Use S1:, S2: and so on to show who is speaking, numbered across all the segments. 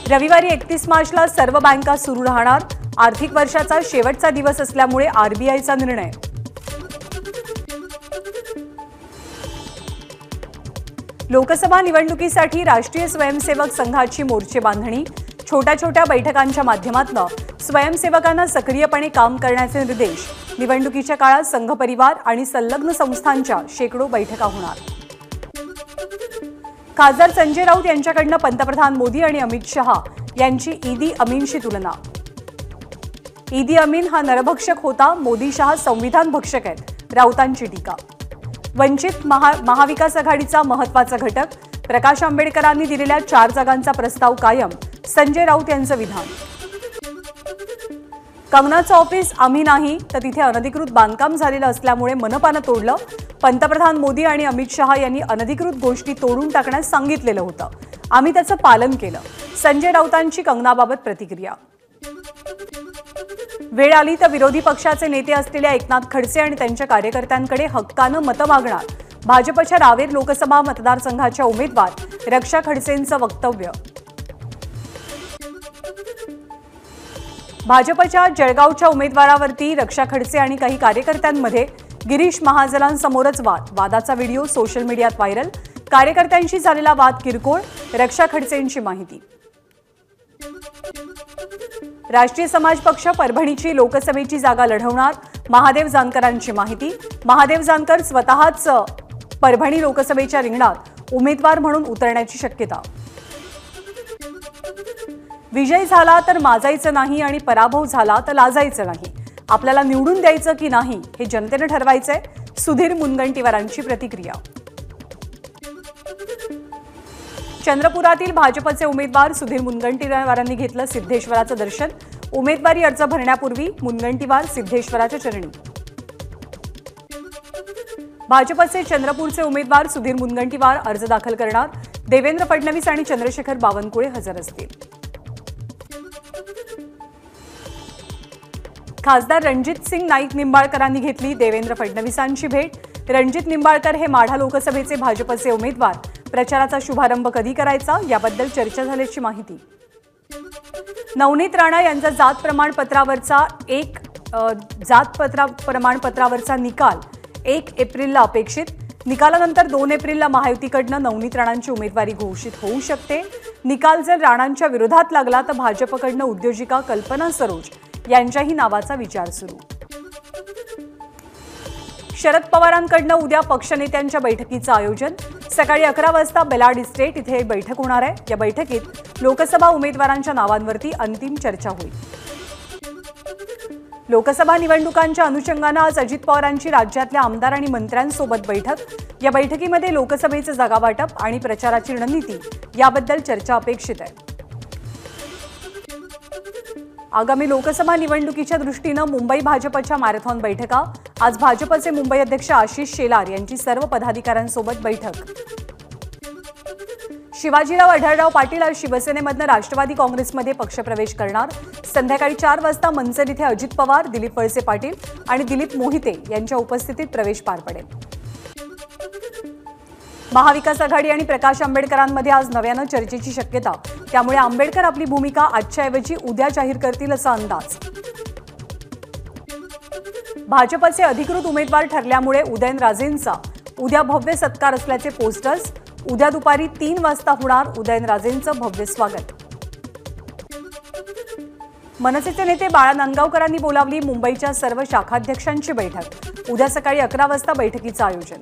S1: रविवारी 31 मार्चला सर्व बँका सुरू राहणार। आर्थिक वर्षाचा शेवटचा दिवस असल्यामुळे आरबीआयचा निर्णय। लोकसभा निवडणुकीसाठी राष्ट्रीय स्वयंसेवक संघाची मोर्चे बांधणी। छोट्या बैठकांच्या माध्यमातून स्वयंसेवकांना सक्रियपणे काम करण्याचे निर्देश। निवडणुकीच्या काळात संघ परिवार आणि संलग्न संस्थांच्या शेकडो बैठका होणार। खासदार संजय राऊत यांच्याकडून पंतप्रधान मोदी आणि अमित शहा यांची ईदी अमीनशी तुलना। ईदी अमीन हा नरभक्षक होता, मोदी शहा संविधान भक्षक आहेत, राऊतांची टीका। वंचित महाविकास आघाडीचा महत्त्वाचा घटक, प्रकाश आंबेडकरांनी दिलेल्या 4 जागांचा प्रस्ताव कायम, संजय राऊत यांचं विधान। कंगनाचं ऑफिस आम्ही नाही तर तिथे अनधिकृत बांधकाम झालेलं असल्यामुळे मनपानं तोडलं। पंतप्रधान मोदी आणि अमित शहा यांनी अनधिकृत गोष्टी तोडून टाकण्यास सांगितलेलं होतं, आम्ही त्याचं पालन केलं। संजय राऊतांची कंगनाबाबत प्रतिक्रिया। वेळ आली तर विरोधी पक्षाचे नेते असलेल्या एकनाथ खडसे आणि त्यांच्या कार्यकर्त्यांकडे हक्कानं मतं मागणार। भाजपच्या रावेर लोकसभा मतदारसंघाच्या उमेदवार रक्षा खडसेंचं वक्तव्य। भाजपच्या जळगावच्या उमेदवारावरती रक्षा खडसे आणि काही कार्यकर्त्यांमध्ये गिरीश महाजनांसमोरच वाद। वादाचा व्हिडिओ सोशल मीडियात व्हायरल। कार्यकर्त्यांशी झालेला वाद किरकोळ, रक्षा खडसेंची माहिती। राष्ट्रीय समाज पक्ष परभणीची लोकसभेची जागा लढवणार, महादेव जानकरांची माहिती। महादेव जानकर स्वतःच परभणी लोकसभेच्या रिंगणात उमेदवार म्हणून उतरण्याची शक्यता। विजय झाला तर माजायचं नाही आणि पराभव झाला तर लाजायचं नाही। आपल्याला निवडून द्यायचं की नाही हे जनतेने ठरवायचंय, सुधीर मुनगंटीवारांची प्रतिक्रिया। चंद्रपुरातील भाजपचे उमेदवार सुधीर मुनगंटीवारांनी घेतलं सिद्धेश्वराचं दर्शन। उमेदवारी अर्ज भरण्यापूर्वी मुनगंटीवार सिद्धेश्वराच्या चरणी। भाजपचे चंद्रपूरचे उमेदवार सुधीर मुनगंटीवार अर्ज दाखल करणार। देवेंद्र फडणवीस आणि चंद्रशेखर बावनकुळे हजर असतील। खासदार रणजित सिंग नाईक निंबाळकरांनी घेतली देवेंद्र फडणवीसांची भेट। रणजित निंबाळकर हे माढा लोकसभेचे भाजपचे उमेदवार। प्रचाराचा शुभारंभ कधी करायचा याबद्दल चर्चा झाल्याची माहिती। नवनीत राणा यांचा जात प्रमाणपत्रावरचा निकाल 1 एप्रिलला अपेक्षित। निकालानंतर 2 एप्रिलला महायुतीकडून नवनीत राणांची उमेदवारी घोषित होऊ शकते। निकाल जर राणांच्या विरोधात लागला तर भाजपकडून उद्योजिका कल्पना सरोज यांच्याही नावाचा विचार सुरू। शरद पवारांकडून उद्या पक्षनेत्यांच्या बैठकीचं आयोजन। सकाळी 11 वाजता बेलाड इस्टेट इथे बैठक होणार आहे। या बैठकीत लोकसभा उमेदवारांच्या नावांवरती अंतिम चर्चा होईल। लोकसभा निवडणुकांच्या अनुषंगानं आज अजित पवारांची राज्यातल्या आमदार आणि मंत्र्यांसोबत बैठक। या बैठकीमध्ये लोकसभेचं जागावाटप आणि प्रचाराची रणनीती याबद्दल चर्चा अपेक्षित आहे। आगामी लोकसभा निवडणुकीच्या दृष्टीनं मुंबई भाजपच्या मॅरेथॉन बैठका। आज भाजपचे मुंबई अध्यक्ष आशिष शेलार यांची सर्व पदाधिकाऱ्यांसोबत बैठक। शिवाजीराव आढळराव पाटील आज शिवसेनेमधून राष्ट्रवादी काँग्रेसमध्ये पक्षप्रवेश करणार। संध्याकाळी 4 वाजता मनसर इथे अजित पवार, दिलीप वळसे पाटील आणि दिलीप मोहिते यांच्या उपस्थितीत प्रवेश पार पडेल। महाविकास आघाडी आणि प्रकाश आंबेडकरांमध्ये आज नव्यानं चर्चेची शक्यता। त्यामुळे आंबेडकर आपली भूमिका आजच्याऐवजी उद्या जाहीर करतील असा अंदाज। भाजपचे अधिकृत उमेदवार ठरल्यामुळे उदयनराजेंचा उद्या भव्य सत्कार असल्याचे पोस्टर्स। उद्या दुपारी 3 वाजता होणार उदयनराजेंचं भव्य स्वागत। मनसेचे नेते बाळा नांदगावकरांनी बोलावली मुंबईच्या सर्व शाखाध्यक्षांची बैठक। उद्या सकाळी 11 वाजता बैठकीचं आयोजन।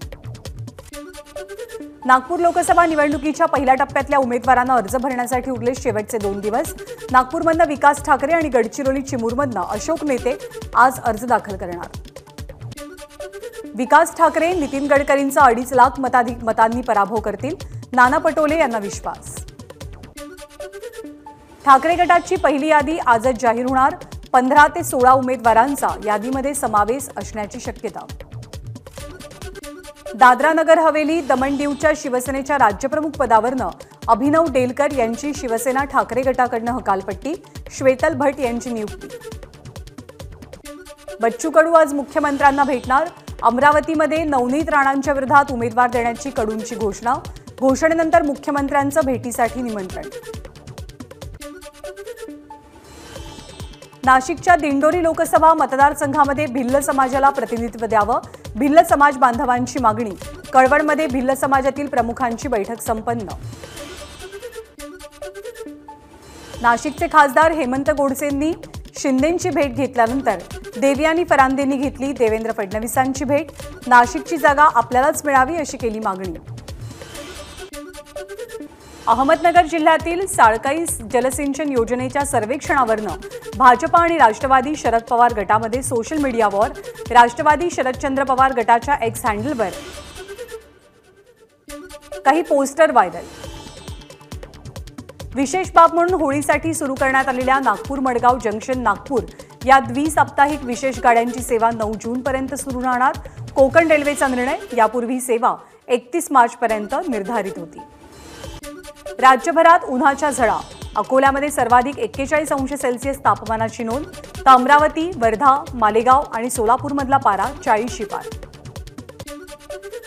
S1: नागपूर लोकसभा निवडणुकीच्या पहिल्या टप्प्यातल्या उमेदवारांना अर्ज भरण्यासाठी उरले शेवटचे 2 दिवस। नागपूरमधनं विकास ठाकरे आणि गडचिरोली चिमूरमधनं अशोक नेते आज अर्ज दाखल करणार। विकास ठाकरे नितीन गडकरींचा 2.5 लाख मतांनी पराभव करतील, नाना पटोले यांना विश्वास। ठाकरे गटाची पहिली यादी आजच जाहीर होणार। 15 ते 16 उमेदवारांचा यादीमध्ये समावेश असण्याची शक्यता। दादरा नगर हवेली दमण दीवच्या शिवसेनेच्या राज्यप्रमुख पदावरनं अभिनव डेलकर यांची शिवसेना ठाकरे गटाकडून हकालपट्टी। श्वेतल भट यांची नियुक्ती। बच्चू कडू आज मुख्यमंत्र्यांना भेटणार। अमरावतीमध्ये नवनीत राणांच्या विरोधात उमेदवार देण्याची कडूंची घोषणा। घोषणेनंतर मुख्यमंत्र्यांचं भेटीसाठी निमंत्रण। नाशिकच्या दिंडोरी लोकसभा मतदारसंघामध्ये भिल्ल समाजाला प्रतिनिधित्व द्यावं, भिल्ल समाज बांधवांची मागणी. कळवणमध्ये भिल्ल समाजातील प्रमुखांची बैठक संपन्न. नाशिकचे खासदार हेमंत गोडसेंनी शिंदेंची भेट घेतल्यानंतर देवयानी फरांदेंनी घेतली देवेंद्र फडणवीसांची भेट. नाशिकची जागा आपल्यालाच मिळावी अशी केली मागणी. अहमदनगर जिल्ह्यातील साळकाई जलसिंचन योजनेच्या सर्वेक्षणावरनं भाजपा आणि राष्ट्रवादी शरद पवार गटामध्ये सोशल मीडियावर राष्ट्रवादी शरदचंद्र पवार गटाच्या एक्स हँडलवर काही पोस्टर व्हायरल. विशेष बाब म्हणून होळीसाठी सुरू करण्यात आलेल्या नागपूर मडगाव जंक्शन नागपूर या द्विसाप्ताहिक विशेष गाड्यांची सेवा 9 जूनपर्यंत सुरू राहणार. कोकण रेल्वेचा निर्णय. यापूर्वी सेवा 31 मार्चपर्यंत निर्धारित होती. राज्यभरात उन्हाच्या झळा. अकोल्यामध्ये सर्वाधिक 41 अंश सेल्सिअस तापमानाची नोंद. तर अमरावती, वर्धा, मालेगाव आणि सोलापूरमधला पारा 40शी पार.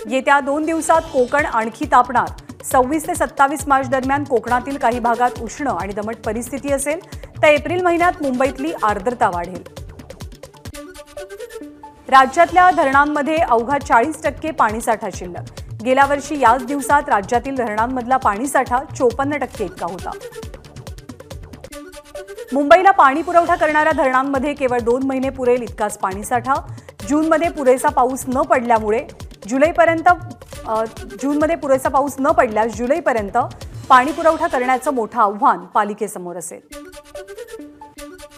S1: येत्या 2 दिवसात कोकण आणखी तापणार. 26 ते 27 मार्च दरम्यान कोकणातील काही भागात उष्ण आणि दमट परिस्थिती असेल, तर एप्रिल महिन्यात मुंबईतली आर्द्रता वाढेल. राज्यातल्या धरणांमध्ये अवघा 40% पाणीसाठा शिल्लक. गेल्या वर्षी याच दिवसात राज्यातील धरणांमधला पाणीसाठा 54% इतका होता. मुंबईला पाणी पुरवठा करणाऱ्या धरणांमध्ये केवळ 2 महिने पुरेल इतकाच पाणीसाठा. जूनमध्ये पुरेसा पाऊस न पडल्यास जुलैपर्यंत पाणी पुरवठा करण्याचं मोठं आव्हान पालिकेसमोर असेल.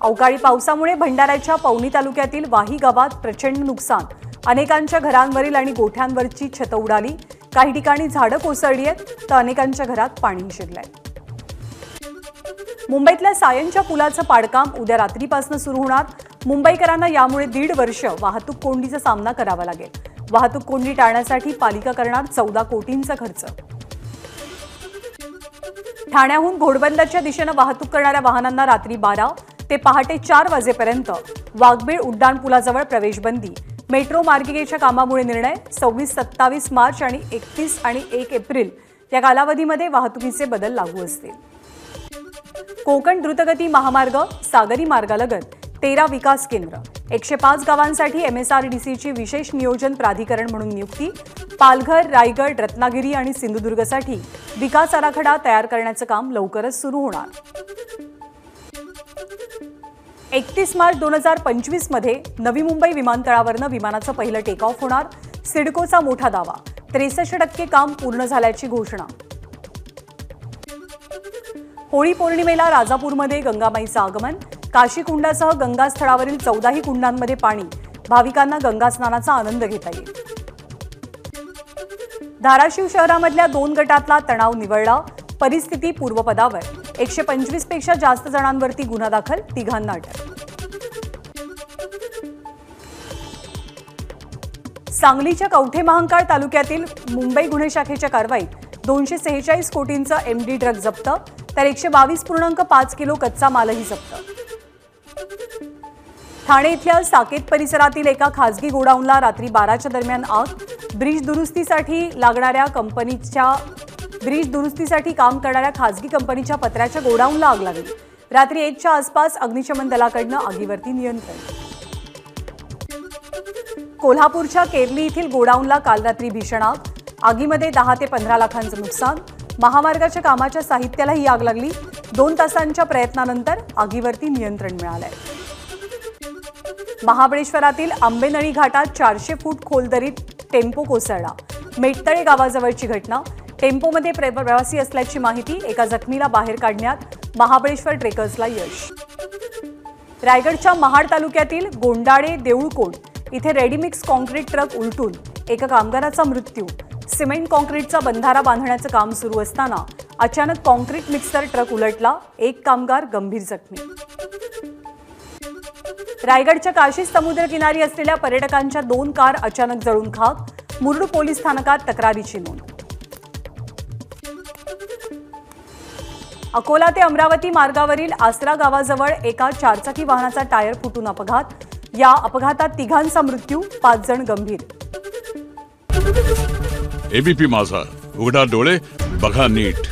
S1: अवकाळी पावसामुळे भंडाऱ्याच्या पवनी तालुक्यातील वाही गावात प्रचंड नुकसान. अनेकांच्या घरांवरील आणि गोठ्यांवरची छतं उडाली. काही ठिकाणी झाडं कोसळली आहेत, तर अनेकांच्या घरात पाणी शिरलंय. मुंबईतल्या सायनच्या पुलाचं पाडकाम उद्या रात्रीपासून सुरू होणार. मुंबईकरांना यामुळे 1.5 वर्ष वाहतूक कोंडीचा सामना करावा लागेल. वाहतूक कोंडी टाळण्यासाठी पालिका करणार 14 कोटींचा खर्च. ठाण्याहून घोडबंदरच्या दिशेनं वाहतूक करणाऱ्या वाहनांना रात्री 12 ते पहाटे 4 वाजेपर्यंत वाघबीळ उड्डाणपुलाजवळ प्रवेशबंदी. मेट्रो मार्गिकेच्या कामामुळे निर्णय. 26, 27 मार्च आणि 31 आणि 1 एप्रिल या कालावधीमध्ये वाहतुकीचे बदल लागू असतील. कोकण द्रुतगती महामार्ग. सागरी मार्गालगत 13 विकास केंद्र. 105 गावांसाठी MSRDCची विशेष नियोजन प्राधिकरण म्हणून नियुक्ती. पालघर, रायगड, रत्नागिरी आणि सिंधुदुर्गसाठी विकास आराखडा तयार करण्याचं काम लवकरच सुरू होणार. 31 मार्च 2025 मध्ये नवी मुंबई विमानतळावरनं विमानाचं पहिलं टेक ऑफ होणार. सिडकोचा मोठा दावा. 63% काम पूर्ण झाल्याची घोषणा. होळी पौर्णिमेला राजापूरमध्ये गंगामाईचं आगमन. काशीकुंडासह गंगास्थळावरील 14ही कुंडांमध्ये पाणी. भाविकांना गंगा स्नानाचा आनंद घेता येईल. धाराशिव शहरामधल्या 2 गटातला तणाव निवळला. परिस्थिती पूर्वपदावर. 125 पेक्षा जास्त जणांवरती गुन्हा दाखल. 3घांना अटक. सांगलीच्या कवठे महांकाळ तालुक्यातील मुंबई गुन्हे शाखेच्या कारवाईत 246 कोटींचा MD ड्रग जप्त. तर 122.5 किलो कच्चा मालही जप्त. ठाणे इथल्या साकेत परिसरातील एका खासगी गोडाऊनला रात्री 12च्या दरम्यान आग. ब्रिज दुरुस्तीसाठी काम करणाऱ्या खासगी कंपनीच्या पत्र्याच्या गोडाऊनला आग लागली. रात्री 1च्या आसपास अग्निशमन दलाकडनं आगीवरती नियंत्रण. कोल्हापूरच्या केरली येथील गोडाऊनला काल रात्री भीषण आग. आगीमध्ये 10 ते 15 लाखांचं नुकसान. महामार्गाच्या कामाच्या साहित्यालाही आग लागली. 2 तासांच्या प्रयत्नानंतर आगीवरती नियंत्रण मिळालंय. महाबळेश्वरातील आंबेनळी घाटात 400 फूट खोल दरीत टेम्पो कोसळला. मेटतळे गावाजवळची घटना. टेम्पोमध्ये प्रवासी असल्याची माहिती. एका जखमीला बाहेर काढण्यात महाबळेश्वर ट्रेकर्सला यश. रायगडच्या महाड तालुक्यातील गोंडाळे देऊळकोट इथे रेडीमिक्स कॉन्क्रीट ट्रक उलटून एका कामगाराचा मृत्यू. सिमेंट कॉन्क्रीटचा बंधारा बांधण्याचं काम सुरू असताना अचानक कॉन्क्रीट मिक्सर ट्रक उलटला. 1 कामगार गंभीर जखमी. रायगडच्या काशी समुद्रकिनारी असलेल्या पर्यटकांच्या 2 कार अचानक जळून खाक. मुरुड पोलीस स्थानकात तक्रारीची नोंद. अकोला ते अमरावती मार्गावरील आसरा गावाजवळ एका 4चाकी वाहनाचा टायर फुटून अपघात. या अपघातात 3घांचा मृत्यू. 5 जण गंभीर.
S2: ABP माझा, उघडा डोळे बघा नीट.